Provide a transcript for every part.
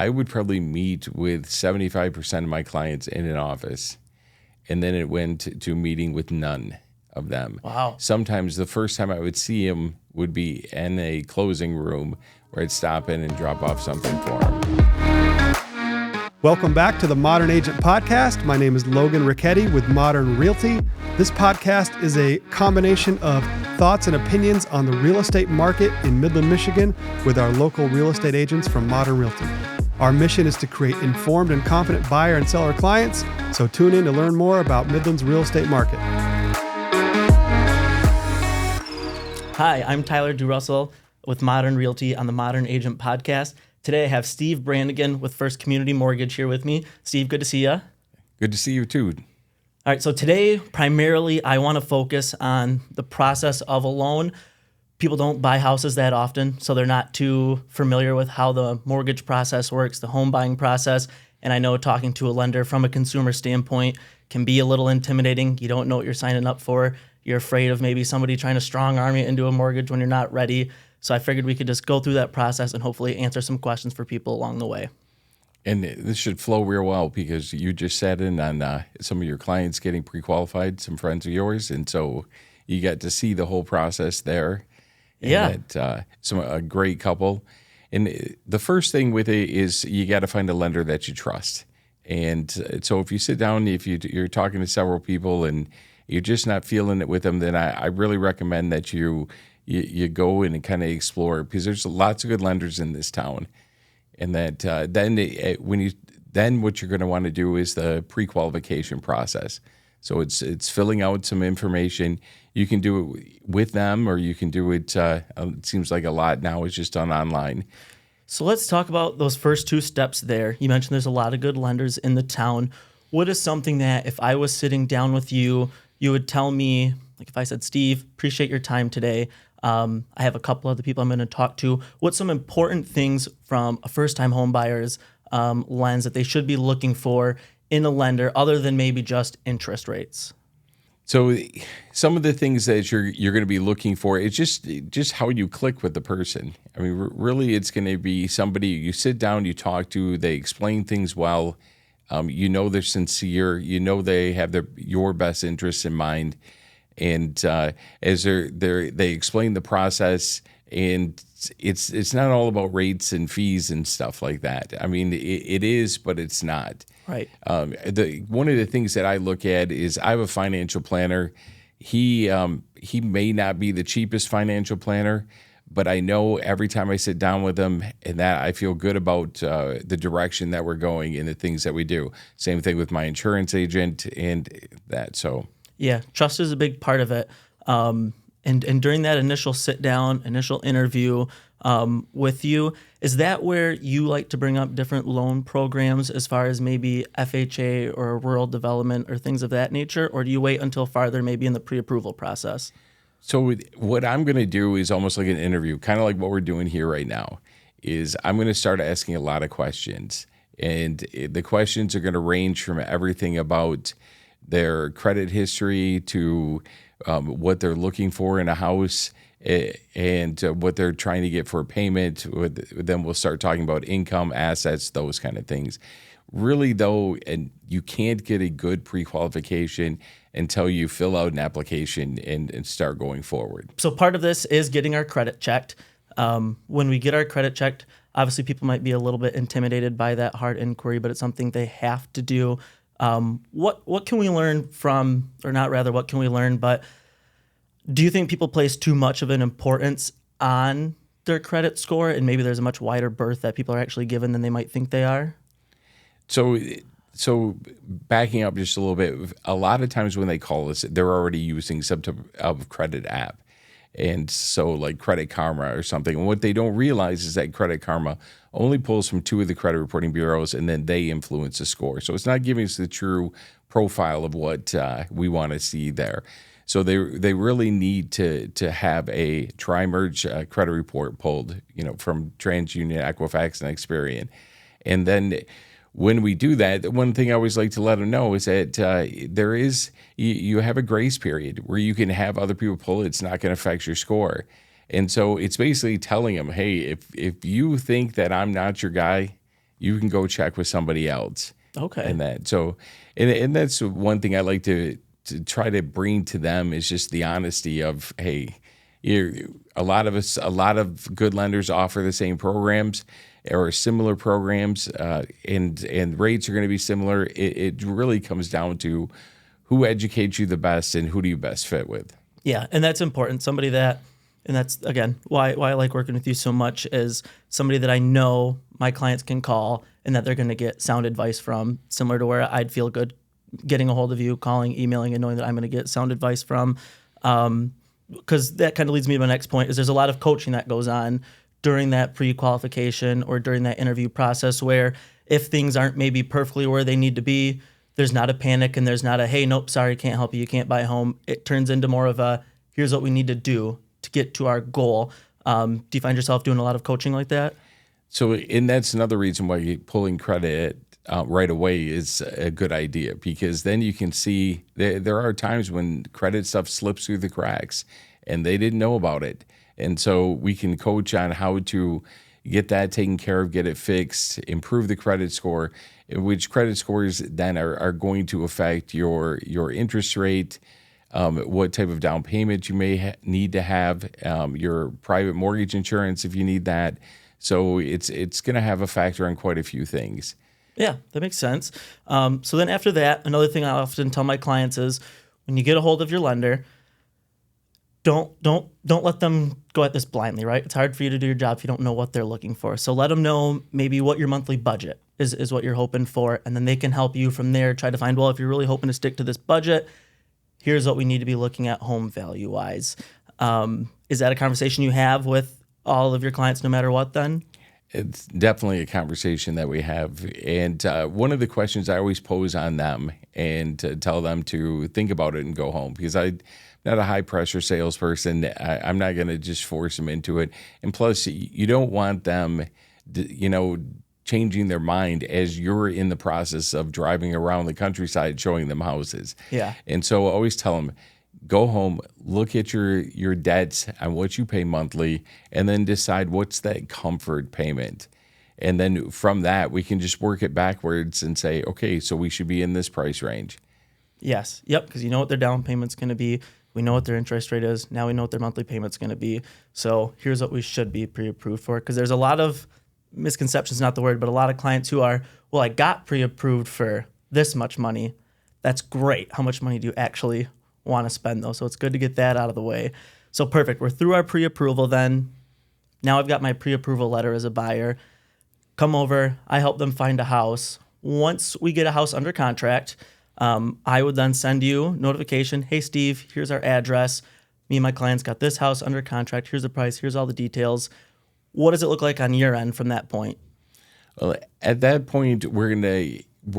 I would probably meet with 75% of my clients in an office, and then it went to a meeting with none of them. Wow. Sometimes the first time I would see them would be in a closing room where I'd stop in and drop off something for them. Welcome back to the Modern Agent Podcast. My name is Logan Ricchetti with Modern Realty. This podcast is a combination of thoughts and opinions on the real estate market in Midland, Michigan with our local real estate agents from Modern Realty. Our mission is to create informed and confident buyer and seller clients, so tune in to learn more about Midland's real estate market. Hi, I'm Tyler DuRussel with Modern Realty on the Modern Agent Podcast. Today I have Steve Branigan with First Community Mortgage here with me. Steve, good to see you. Good to see you too. All right, so today primarily I want to focus on the process of a loan. People don't buy houses that often, so they're not too familiar with how the mortgage process works, the home buying process. And I know talking to a lender from a consumer standpoint can be a little intimidating. You don't know what you're signing up for. You're afraid of maybe somebody trying to strong arm you into a mortgage when you're not ready. So I figured we could just go through that process and hopefully answer some questions for people along the way. And this should flow real well because you just sat in on some of your clients getting pre-qualified, some friends of yours, and so you got to see the whole process there. And yeah. A great couple. And the first thing with it is you got to find a lender that you trust. And so if you sit down, if you're talking to several people and you're just not feeling it with them, then I really recommend that you go in and kind of explore, because there's lots of good lenders in this town. And that then what you're going to want to do is the pre-qualification process. So it's filling out some information. You can do it with them, or you can do it. It seems like a lot now is just done online. So let's talk about those first two steps there. You mentioned there's a lot of good lenders in the town. What is something that if I was sitting down with you, you would tell me, like if I said, Steve, appreciate your time today. I have a couple other people I'm going to talk to. What's some important things from a first-time home buyer's lens that they should be looking for in a lender other than maybe just interest rates? So some of the things that you're going to be looking for is just how you click with the person. I mean, really, it's going to be somebody you sit down, you talk to, they explain things well. They're sincere. They have your best interests in mind. And as they explain the process, and it's not all about rates and fees and stuff like that. I mean, it is, but it's not. Right. One of the things that I look at is I have a financial planner. He may not be the cheapest financial planner, but I know every time I sit down with him and that I feel good about the direction that we're going and the things that we do. Same thing with my insurance agent and that. So. Yeah, trust is a big part of it. And during that initial sit down, initial interview with you, is that where you like to bring up different loan programs as far as maybe FHA or rural development or things of that nature? Or do you wait until farther maybe in the pre-approval process? So what I'm going to do is almost like an interview, kind of like what we're doing here right now, is I'm going to start asking a lot of questions. And the questions are going to range from everything about their credit history to what they're looking for in a house and what they're trying to get for a payment. Then we'll start talking about income, assets, those kind of things. Really, though, and you can't get a good pre-qualification until you fill out an application and start going forward. So part of this is getting our credit checked. When we get our credit checked, obviously people might be a little bit intimidated by that hard inquiry, but it's something they have to do. What can we learn from, or not rather, what can we learn, but do you think people place too much of an importance on their credit score and maybe there's a much wider berth that people are actually given than they might think they are? So backing up just a little bit, a lot of times when they call us, they're already using some type of credit app. And so like Credit Karma or something. And what they don't realize is that Credit Karma only pulls from 2 of the credit reporting bureaus, and then they influence the score. So it's not giving us the true profile of what we want to see there. So they really need to have a tri-merge credit report pulled, from TransUnion, Equifax, and Experian. And then when we do that, one thing I always like to let them know is that you have a grace period where you can have other people pull it. It's not going to affect your score. And so it's basically telling them, hey, if you think that I'm not your guy, you can go check with somebody else. Okay. And that, so, and that's one thing I like to try to bring to them is just the honesty of, hey, a lot of good lenders offer the same programs or similar programs, and rates are going to be similar. It really comes down to who educates you the best and who do you best fit with. Yeah, and that's important. And that's, again, why I like working with you so much is somebody that I know my clients can call and that they're going to get sound advice from, similar to where I'd feel good getting a hold of you, calling, emailing, and knowing that I'm going to get sound advice from. Because that kind of leads me to my next point is there's a lot of coaching that goes on during that pre-qualification or during that interview process where if things aren't maybe perfectly where they need to be, there's not a panic and there's not a, hey, nope, sorry, can't help you, you can't buy a home. It turns into more of a, here's what we need to do to get to our goal. Do you find yourself doing a lot of coaching like that? So, and that's another reason why pulling credit right away is a good idea, because then you can see there are times when credit stuff slips through the cracks and they didn't know about it. And so we can coach on how to get that taken care of, get it fixed, improve the credit score, which credit scores then are going to affect your interest rate, what type of down payment you may need to have, your private mortgage insurance if you need that. So it's going to have a factor on quite a few things. Yeah, that makes sense. So then after that, another thing I often tell my clients is when you get a hold of your lender, don't let them go at this blindly, right? It's hard for you to do your job if you don't know what they're looking for. So let them know maybe what your monthly budget is what you're hoping for, and then they can help you from there try to find, well, if you're really hoping to stick to this budget, here's what we need to be looking at home value-wise. Is that a conversation you have with all of your clients no matter what then? It's definitely a conversation that we have. And one of the questions I always pose on them and to tell them to think about it and go home, because I'm not a high-pressure salesperson. I'm not going to just force them into it. And plus, you don't want them, changing their mind as you're in the process of driving around the countryside showing them houses. Yeah. And so I always tell them, go home, look at your debts and what you pay monthly, and then decide what's that comfort payment. And then from that, we can just work it backwards and say, okay, so we should be in this price range. Yes. Yep. Because you know what their down payment's going to be. We know what their interest rate is. Now we know what their monthly payment's going to be. So here's what we should be pre-approved for. Because there's a lot of misconceptions, not the word, but a lot of clients who are, well, I got pre-approved for this much money. That's great. How much money do you actually want to spend though? So it's good to get that out of the way. So perfect. We're through our pre-approval then. Now I've got my pre-approval letter as a buyer. Come over. I help them find a house. Once we get a house under contract, I would then send you notification. Hey, Steve, here's our address. Me and my clients got this house under contract. Here's the price. Here's all the details. What does it look like on your end from that point? Well, at that point, we're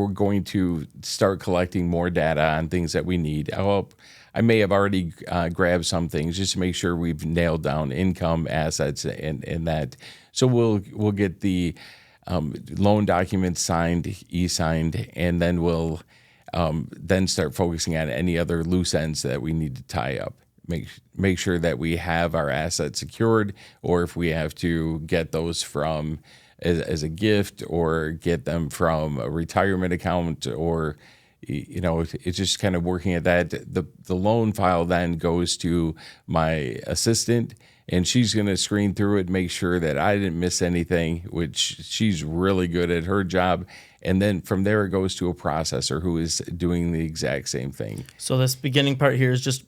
going to start collecting more data on things that we need. I may have already grabbed some things just to make sure we've nailed down income, assets, and that. So we'll get the loan documents signed, e-signed, and then we'll then start focusing on any other loose ends that we need to tie up. Make sure that we have our assets secured, or if we have to get those from as a gift or get them from a retirement account, or it's just kind of working at that. The loan file then goes to my assistant, and she's going to screen through it, make sure that I didn't miss anything, which she's really good at her job. And then from there, it goes to a processor who is doing the exact same thing. So this beginning part here is just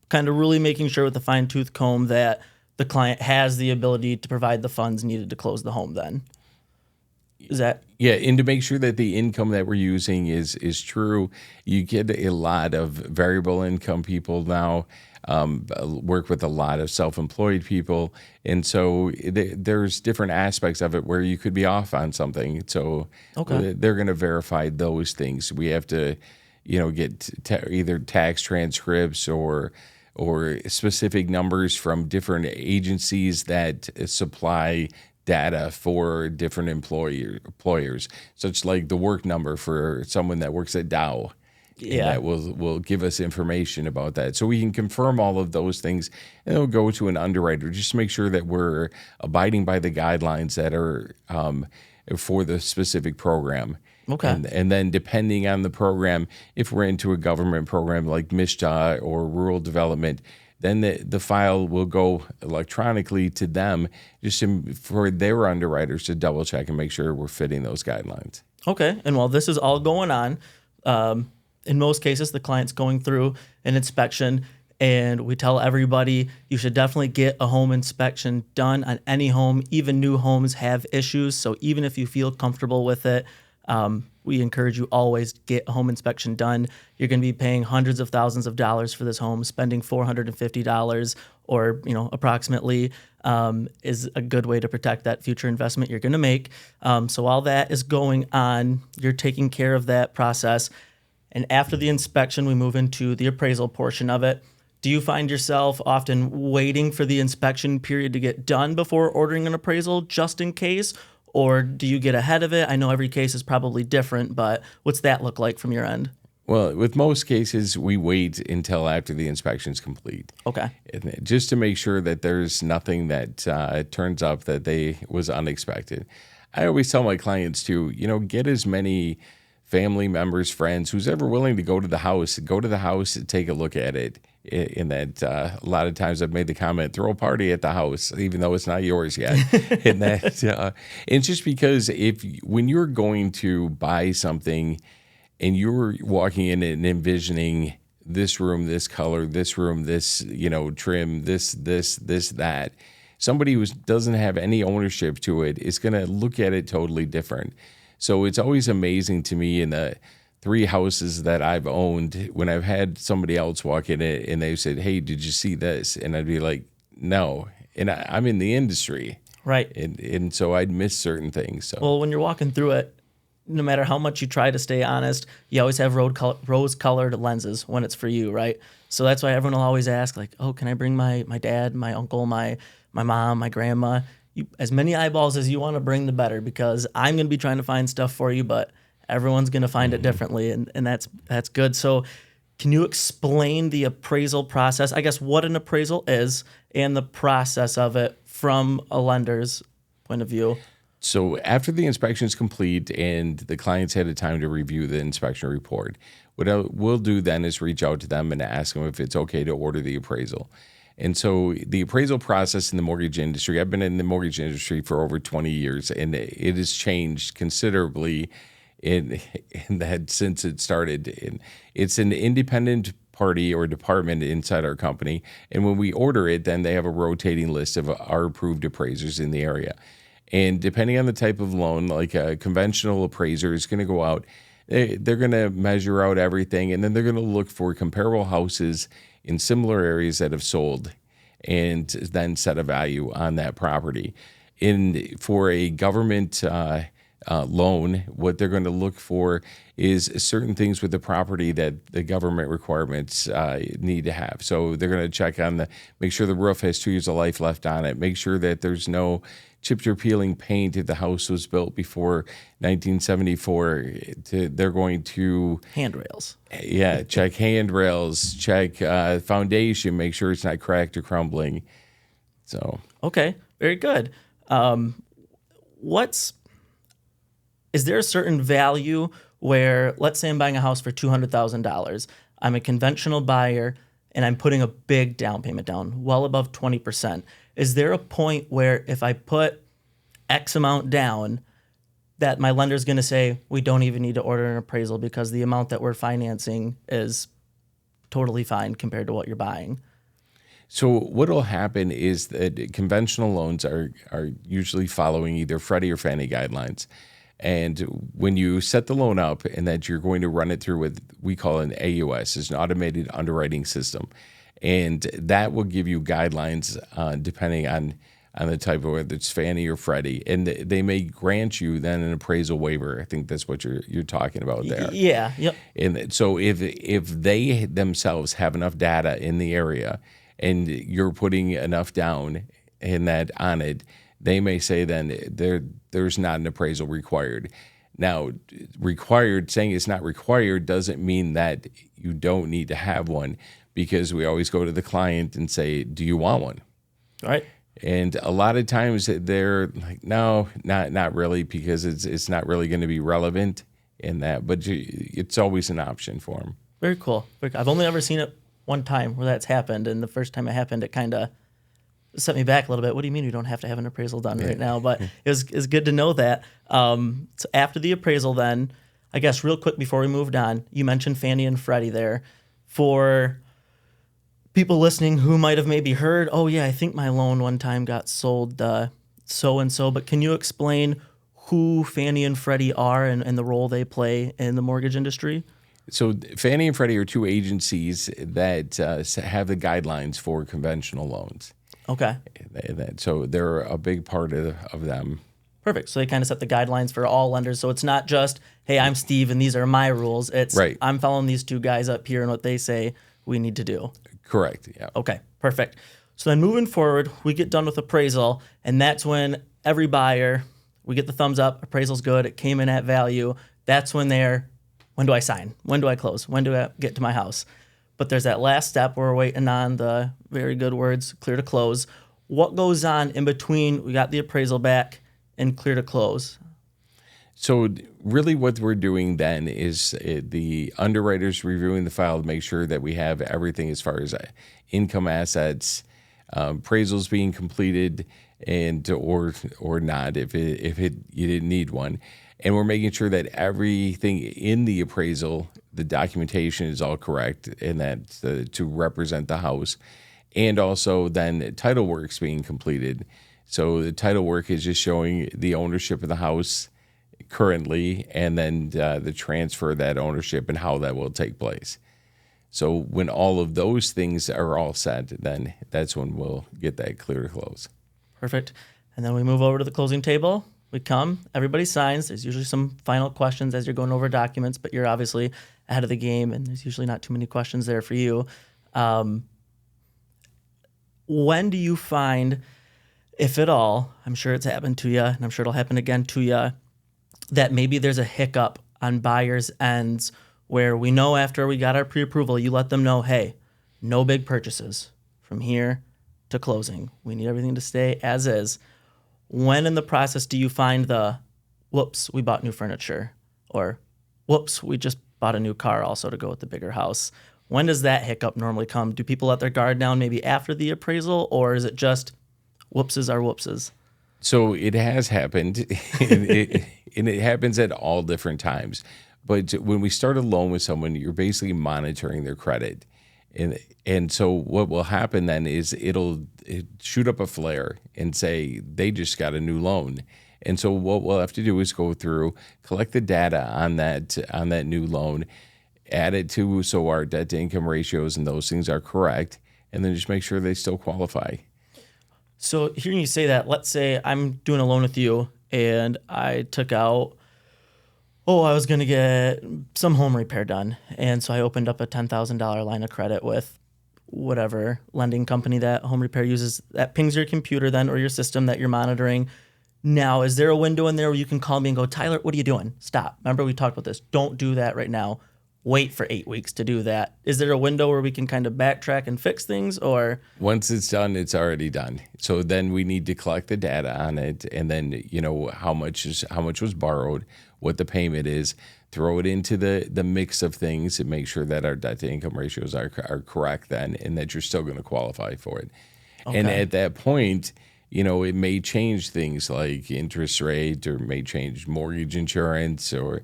kind of really making sure with a fine-tooth comb that the client has the ability to provide the funds needed to close the home then. Is that? Yeah, and to make sure that the income that we're using is true. You get a lot of variable income people now, work with a lot of self-employed people. And so there's different aspects of it where you could be off on something. So they're going to verify those things. We have to, get either tax transcripts or specific numbers from different agencies that supply data for different employers, such like the work number for someone that works at Dow. Yeah, that will give us information about that, so we can confirm all of those things, and it'll go to an underwriter just to make sure that we're abiding by the guidelines that are for the specific program. Okay. And then depending on the program, if we're into a government program like MISHDA or rural development, then the file will go electronically to them just for their underwriters to double check and make sure we're fitting those guidelines. Okay. And while this is all going on, in most cases, the client's going through an inspection, and we tell everybody you should definitely get a home inspection done on any home. Even new homes have issues. So even if you feel comfortable with it, we encourage you always get a home inspection done. You're going to be paying hundreds of thousands of dollars for this home. Spending $450 or approximately is a good way to protect that future investment you're going to make. So while that is going on, you're taking care of that process. And after the inspection, we move into the appraisal portion of it. Do you find yourself often waiting for the inspection period to get done before ordering an appraisal just in case? Or do you get ahead of it? I know every case is probably different, but what's that look like from your end? Well, with most cases, we wait until after the inspection's complete. Okay. And just to make sure that there's nothing that turns up that was unexpected. I always tell my clients to, get as many family members, friends, who's ever willing to go to the house and take a look at it. In that, a lot of times I've made the comment, throw a party at the house, even though it's not yours yet. And it's just because when you're going to buy something and you're walking in and envisioning this room, this color, this room, this, trim, this, that, somebody who doesn't have any ownership to it is going to look at it totally different. So it's always amazing to me in the 3 houses that I've owned when I've had somebody else walk in it and they've said, "Hey, did you see this?" And I'd be like, "No." And I'm in the industry. Right. And so I'd miss certain things. So. Well, when you're walking through it, no matter how much you try to stay honest, you always have rose-colored lenses when it's for you, right? So that's why everyone will always ask, like, "Oh, can I bring my dad, my uncle, my mom, my grandma?" As many eyeballs as you want to bring, the better, because I'm going to be trying to find stuff for you, but everyone's going to find it differently, and that's good. So can you explain the appraisal process, I guess what an appraisal is, and the process of it from a lender's point of view? So after the inspection is complete and the client's had a time to review the inspection report, what we'll do then is reach out to them and ask them if it's okay to order the appraisal. And so the appraisal process in the mortgage industry, I've been in the mortgage industry for over 20 years, and it has changed considerably in that since it started. And it's an independent party or department inside our company. And when we order it, then they have a rotating list of our approved appraisers in the area. And depending on the type of loan, like a conventional appraiser is going to go out, they're going to measure out everything, and then they're going to look for comparable houses in similar areas that have sold and then set a value on that property. For a government loan, what they're going to look for is certain things with the property that the government requirements need to have. So they're going to check on make sure the roof has 2 years of life left on it, make sure that there's no chipped or peeling paint if the house was built before 1974. They're going to handrails. Yeah, check handrails, check foundation, make sure it's not cracked or crumbling. So okay, very good. Is there a certain value where, let's say I'm buying a house for $200,000, I'm a conventional buyer, and I'm putting a big down payment down, well above 20%. Is there a point where if I put X amount down, that my lender's going to say, we don't even need to order an appraisal because the amount that we're financing is totally fine compared to what you're buying? So what will happen is that conventional loans are usually following either Freddie or Fannie guidelines. And when you set the loan up and that you're going to run it through with, we call an AUS, is an automated underwriting system. And that will give you guidelines depending on the type of, whether it's Fannie or Freddie. And they may grant you then an appraisal waiver. I think that's what you're talking about there. Yeah. Yep. And so if they themselves have enough data in the area and you're putting enough down in that on it, they may say then there's not an appraisal required. Now, saying it's not required doesn't mean that you don't need to have one, because we always go to the client and say, do you want one? Right. And a lot of times they're like, no, not really, because it's not really going to be relevant in that. But it's always an option for them. Very cool. I've only ever seen it one time where that's happened, and the first time it happened, it kind of set me back a little bit. What do you mean we don't have to have an appraisal done right now? But it's good to know that. So after the appraisal, then, I guess real quick before we moved on, you mentioned Fannie and Freddie there. For people listening who might have maybe heard, oh yeah, I think my loan one time got sold so-and-so, but can you explain who Fannie and Freddie are and the role they play in the mortgage industry? So Fannie and Freddie are two agencies that have the guidelines for conventional loans. Okay. So they're a big part of them. Perfect. So they kind of set the guidelines for all lenders. So it's not just, hey, I'm Steve and these are my rules. It's right. I'm following these two guys up here and what they say we need to do. Correct. Yeah. Okay. Perfect. So then moving forward, we get done with appraisal, and that's when every buyer, we get the thumbs up, appraisal's good, it came in at value. That's when when do I sign? When do I close? When do I get to my house? But there's that last step where we're waiting on the very good words, clear to close. What goes on in between we got the appraisal back and clear to close? So really what we're doing then is the underwriters reviewing the file to make sure that we have everything as far as income, assets, appraisals being completed, and or not if you didn't need one. And we're making sure that everything in the appraisal, the documentation is all correct, and that to represent the house. And also then title work's being completed. So the title work is just showing the ownership of the house currently, and then the transfer of that ownership and how that will take place. So when all of those things are all set, then that's when we'll get that clear to close. Perfect. And then we move over to the closing table. We come, everybody signs. There's usually some final questions as you're going over documents, but you're obviously ahead of the game, and there's usually not too many questions there for you. When do you find, if at all, I'm sure it's happened to you, and I'm sure it'll happen again to you, that maybe there's a hiccup on buyers' ends where we know after we got our pre-approval, you let them know, hey, no big purchases from here to closing. We need everything to stay as is. When in the process do you find the, whoops, we bought new furniture, or whoops, we just bought a new car also to go with the bigger house? When does that hiccup normally come? Do people let their guard down maybe after the appraisal, or is it just whoopses are whoopses? So it has happened, and it happens at all different times. But when we start a loan with someone, you're basically monitoring their credit. And so what will happen then is it'll shoot up a flare and say they just got a new loan. And so what we'll have to do is go through, collect the data on that new loan, add it to so our debt to income ratios and those things are correct, and then just make sure they still qualify. So hearing you say that, let's say I'm doing a loan with you and I took out, I was going to get some home repair done. And so I opened up a $10,000 line of credit with whatever lending company that home repair uses that pings your computer then or your system that you're monitoring. Now, is there a window in there where you can call me and go, Tyler, what are you doing? Stop. Remember we talked about this. Don't do that right now. Wait for 8 weeks to do that. Is there a window where we can kind of backtrack and fix things, or? Once it's done, it's already done. So then we need to collect the data on it, and then how much was borrowed, what the payment is, throw it into the mix of things and make sure that our debt to income ratios are correct then, and that you're still going to qualify for it. Okay. And at that point, it may change things like interest rate, or may change mortgage insurance, or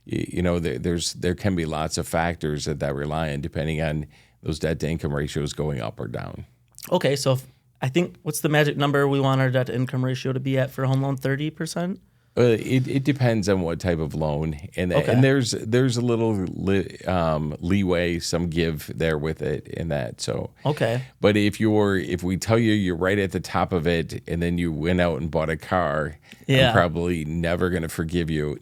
there can be lots of factors that rely on depending on those debt to income ratios going up or down. Okay, so I think what's the magic number we want our debt to income ratio to be at for a home loan? 30%? It depends on what type of loan, and there's a little leeway, some give there with it in that. So okay, but if we tell you you're right at the top of it, and then you went out and bought a car, I'm probably never going to forgive you.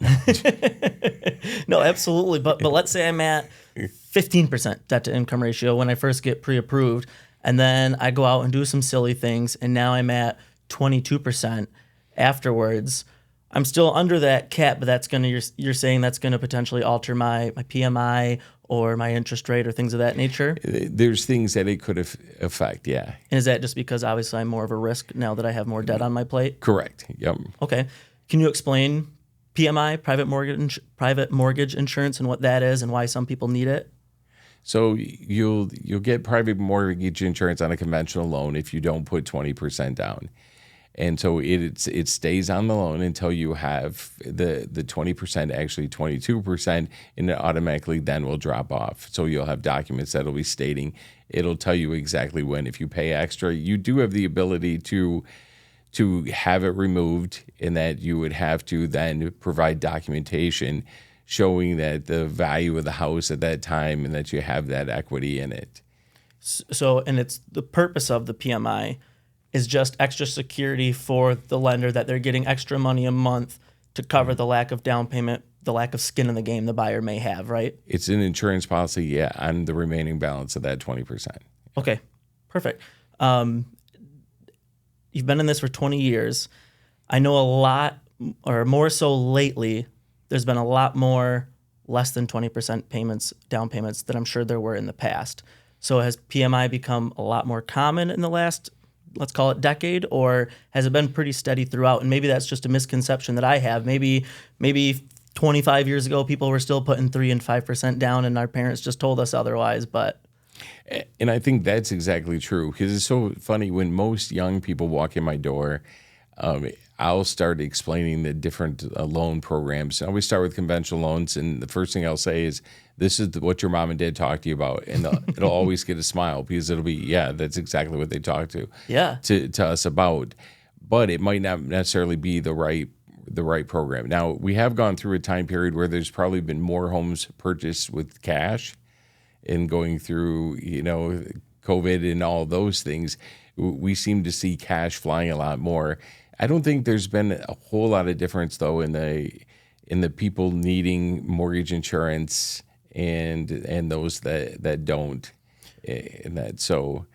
No, absolutely. But let's say I'm at 15% debt to income ratio when I first get pre-approved, and then I go out and do some silly things, and now I'm at 22% afterwards. I'm still under that cap, but that's gonna you're saying that's gonna potentially alter my PMI or my interest rate or things of that nature. There's things that it could affect, yeah. And is that just because obviously I'm more of a risk now that I have more debt on my plate? Correct. Yep. Okay. Can you explain PMI, private mortgage insurance, and what that is and why some people need it? So you'll get private mortgage insurance on a conventional loan if you don't put 20% down. And so it stays on the loan until you have the 20%, actually 22%, and it automatically then will drop off. So you'll have documents that'll be stating, it'll tell you exactly when. If you pay extra, you do have the ability to have it removed, and that you would have to then provide documentation showing that the value of the house at that time and that you have that equity in it. So, and it's the purpose of the PMI is just extra security for the lender, that they're getting extra money a month to cover the lack of down payment, the lack of skin in the game the buyer may have, right? It's an insurance policy, yeah, on the remaining balance of that 20%. Okay, perfect. You've been in this for 20 years. I know a lot, or more so lately, there's been a lot more less than 20% down payments than I'm sure there were in the past. So has PMI become a lot more common in the last, let's call it, decade, or has it been pretty steady throughout? And maybe that's just a misconception that I have. Maybe 25 years ago, people were still putting 3% and 5% down, and our parents just told us otherwise. And I think that's exactly true, because it's so funny when most young people walk in my door. I'll start explaining the different loan programs. I always start with conventional loans, and the first thing I'll say is, this is what your mom and dad talked to you about. And it'll always get a smile, because it'll be, yeah, that's exactly what they talked to us about. But it might not necessarily be the right program. Now, we have gone through a time period where there's probably been more homes purchased with cash, and going through, COVID and all those things, we seem to see cash flying a lot more. I don't think there's been a whole lot of difference, though, in the people needing mortgage insurance and those that don't. And that, so,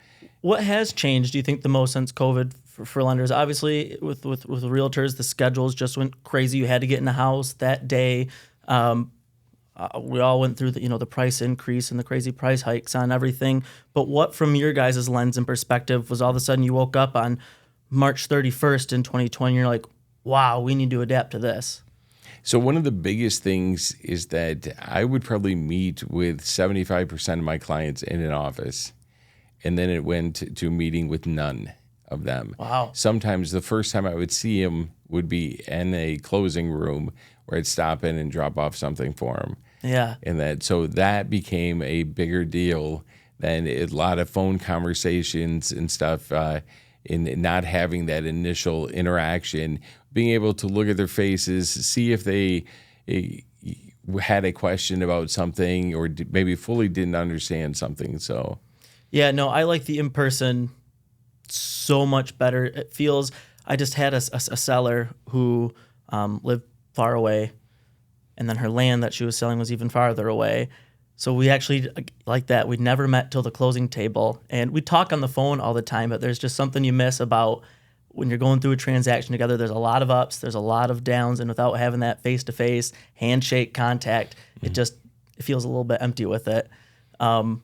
what has changed, do you think, the most since COVID for lenders? Obviously, with realtors, the schedules just went crazy. You had to get in the house that day. We all went through the price increase and the crazy price hikes on everything. But what, from your guys' lens and perspective, was all of a sudden you woke up on March 31st in 2020, you're like, wow, we need to adapt to this? So one of the biggest things is that I would probably meet with 75% of my clients in an office, and then it went to a meeting with none of them. Wow. Sometimes the first time I would see them would be in a closing room where I'd stop in and drop off something for them. Yeah. And that became a bigger deal than a lot of phone conversations and stuff, in not having that initial interaction, being able to look at their faces, see if they had a question about something or maybe fully didn't understand something. So, yeah, no, I like the in-person so much better. It feels, I just had a seller who lived far away, and then her land that she was selling was even farther away. So we actually, like that, we never met till the closing table. And we talk on the phone all the time, but there's just something you miss about when you're going through a transaction together. There's a lot of ups, there's a lot of downs, and without having that face-to-face handshake contact, it feels a little bit empty with it. What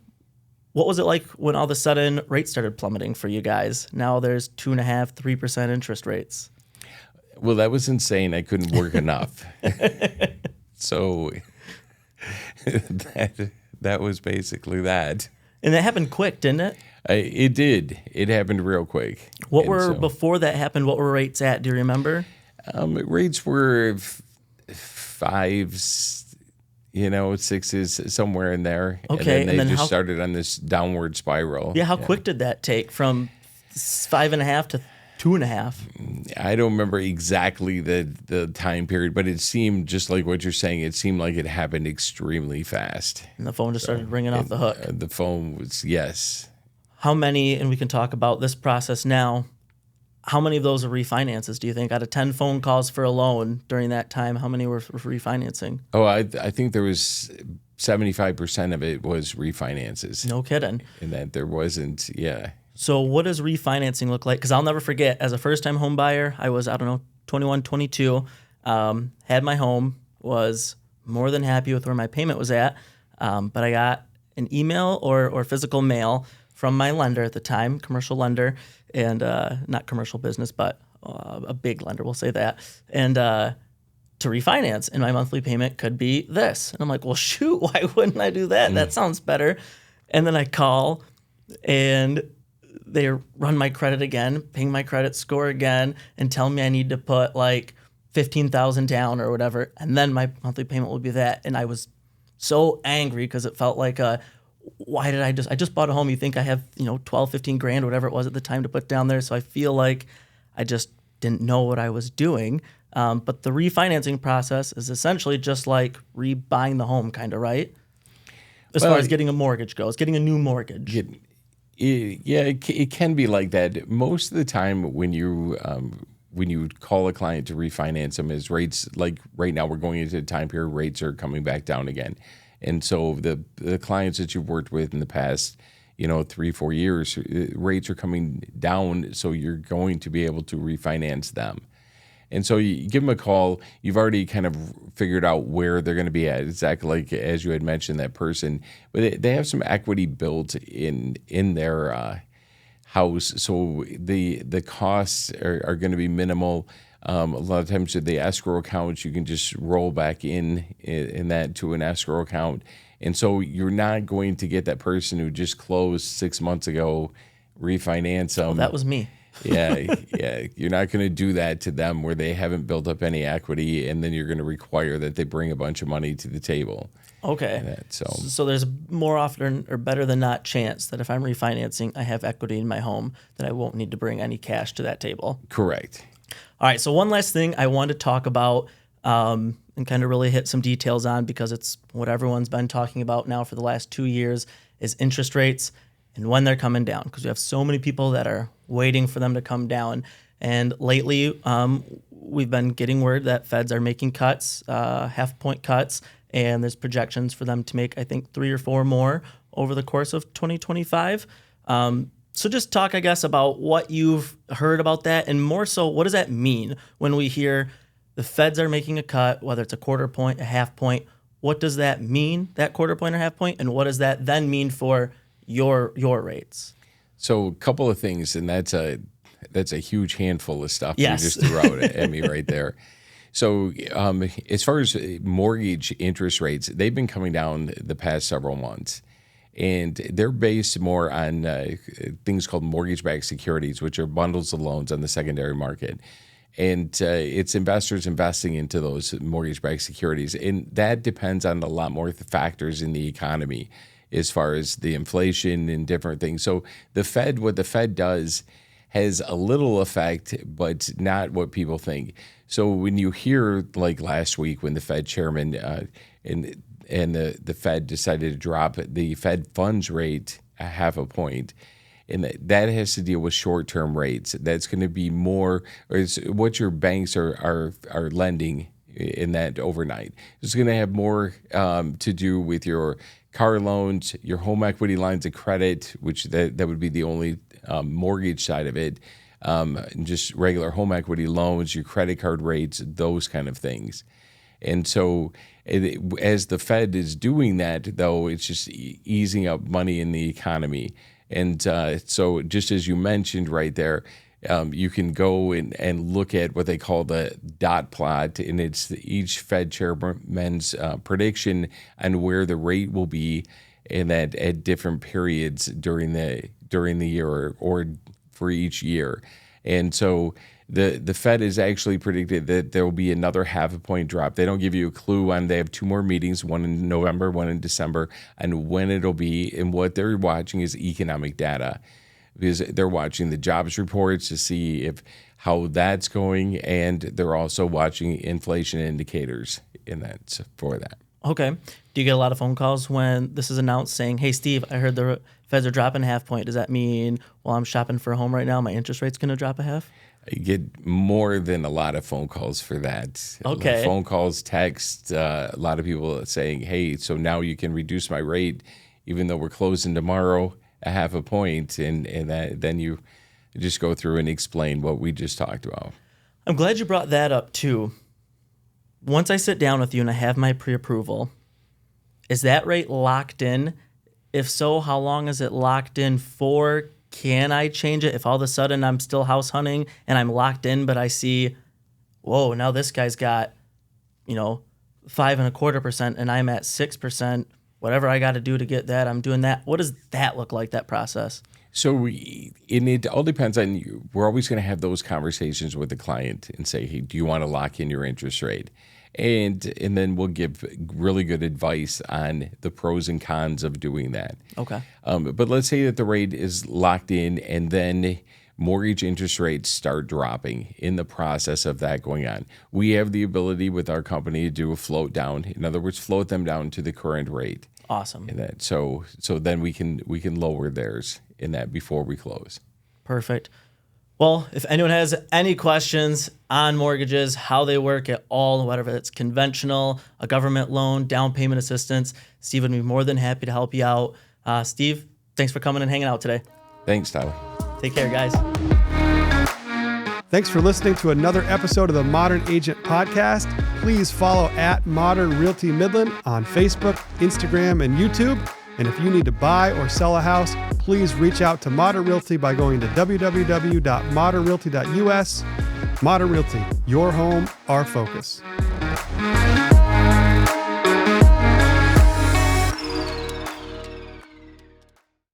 was it like when all of a sudden rates started plummeting for you guys? Now there's 2.5%, 3% interest rates. Well, that was insane. I couldn't work enough. So that was basically that. And that happened quick, didn't it? It did. It happened real quick. Before that happened, what were rates at? Do you remember? Rates were fives, sixes, somewhere in there. Okay. And then they just started on this downward spiral. Yeah. How quick did that take from 5.5 to 2.5? I don't remember exactly the time period, but it seemed just like what you're saying. It seemed like it happened extremely fast. And the phone just started ringing off the hook. The phone was, yes. How many, and we can talk about this process now, how many of those are refinances, do you think? Out of 10 phone calls for a loan during that time, how many were refinancing? Oh, I think there was 75% of it was refinances. No kidding. And that there wasn't, yeah. So what does refinancing look like? Because I'll never forget, as a first-time home buyer, I was, 21, 22. Had my home, was more than happy with where my payment was at, but I got an email or physical mail from my lender at the time, commercial lender, and not commercial business, but a big lender, we'll say that, and to refinance, and my monthly payment could be this. And I'm like, well, shoot, why wouldn't I do that? That sounds better. And then I call, and they run my credit again, ping my credit score again, and tell me I need to put like $15,000 down or whatever, and then my monthly payment will be that. And I was so angry because it felt like why did I just bought a home. You think I have 12, 15 grand, whatever it was at the time to put down there. So I feel like I just didn't know what I was doing. But the refinancing process is essentially just like rebuying the home, kind of, right? As far as getting a mortgage goes, getting a new mortgage. It can be like that. Most of the time when you call a client to refinance them, is rates, like right now we're going into a time period, rates are coming back down again. And so the clients that you've worked with in the past, 3-4 years, rates are coming down, so you're going to be able to refinance them. And so you give them a call. You've already kind of figured out where they're going to be at, exactly like as you had mentioned, that person. But they have some equity built in their house, so the costs are going to be minimal. A lot of times with the escrow accounts, you can just roll back in that to an escrow account. And so you're not going to get that person who just closed 6 months ago, refinance them. Oh, that was me. Yeah. You're not going to do that to them where they haven't built up any equity, and then you're going to require that they bring a bunch of money to the table. Okay. So there's more often or better than not chance that if I'm refinancing, I have equity in my home, that I won't need to bring any cash to that table. Correct. All right. So one last thing I want to talk about and kind of really hit some details on, because it's what everyone's been talking about now for the last 2 years, is interest rates and when they're coming down, because we have so many people that are waiting for them to come down. And lately, we've been getting word that feds are making cuts, half-point cuts, and there's projections for them to make, I think, 3 or 4 more over the course of 2025. So just talk, I guess, about what you've heard about that, and more so, what does that mean when we hear the feds are making a cut, whether it's a quarter point, a half point? What does that mean, that quarter point or half point, and what does that then mean for your rates? So a couple of things, and that's a huge handful of stuff Yes. you just threw out at me right there. So as far as mortgage interest rates, they've been coming down the past several months, and they're based more on things called mortgage-backed securities, which are bundles of loans on the secondary market. And it's investors investing into those mortgage-backed securities, and that depends on a lot more factors in the economy, as far as the inflation and different things. So what the Fed does has a little effect, but not what people think. So when you hear, like last week when the Fed chairman and the Fed decided to drop the Fed funds rate a half a point, and that has to deal with short-term rates. That's going to be more, or it's what your banks are lending in that overnight. It's going to have more to do with your car loans, your home equity lines of credit, which that would be the only mortgage side of it, and just regular home equity loans, your credit card rates, those kind of things. And so as the Fed is doing that, though, it's just easing up money in the economy. And so just as you mentioned right there, you can go and look at what they call the dot plot, and it's each Fed chairman's prediction on where the rate will be, and that at different periods during the year or for each year. And so the Fed has actually predicted that there will be another half a point drop. They don't give you a clue on. They have 2 more meetings, one in November, one in December, and when it'll be. And what they're watching is economic data, because they're watching the jobs reports to see how that's going, and they're also watching inflation indicators for that. Okay. Do you get a lot of phone calls when this is announced saying, hey, Steve, I heard the feds are dropping a half point. Does that mean while I'm shopping for a home right now, my interest rate's going to drop a half? I get more than a lot of phone calls for that. Okay. Phone calls, text, a lot of people saying, hey, so now you can reduce my rate even though we're closing tomorrow a half a point, and then you just go through and explain what we just talked about. I'm glad you brought that up too, once I sit down with you and I have my pre-approval, is that rate locked in? If so, how long is it locked in for? Can I change it if all of a sudden I'm still house hunting and I'm locked in, but I see, whoa, now this guy's got, 5.25% and I'm at 6%. Whatever I got to do to get that, I'm doing that. What does that look like, that process? So it all depends on you. We're always going to have those conversations with the client and say, hey, do you want to lock in your interest rate? And then we'll give really good advice on the pros and cons of doing that. Okay. But let's say that the rate is locked in and then mortgage interest rates start dropping in the process of that going on. We have the ability with our company to do a float down. In other words, float them down to the current rate. Awesome. And that, so then we can lower theirs in that before we close. Perfect. Well, if anyone has any questions on mortgages, how they work at all, whatever it's conventional, a government loan, down payment assistance, Steve would be more than happy to help you out. Steve, thanks for coming and hanging out today. Thanks, Tyler. Take care, guys. Thanks for listening to another episode of the Modern Agent Podcast. Please follow at Modern Realty Midland on Facebook, Instagram, and YouTube. And if you need to buy or sell a house, please reach out to Modern Realty by going to www.modernrealty.us. Modern Realty, your home, our focus.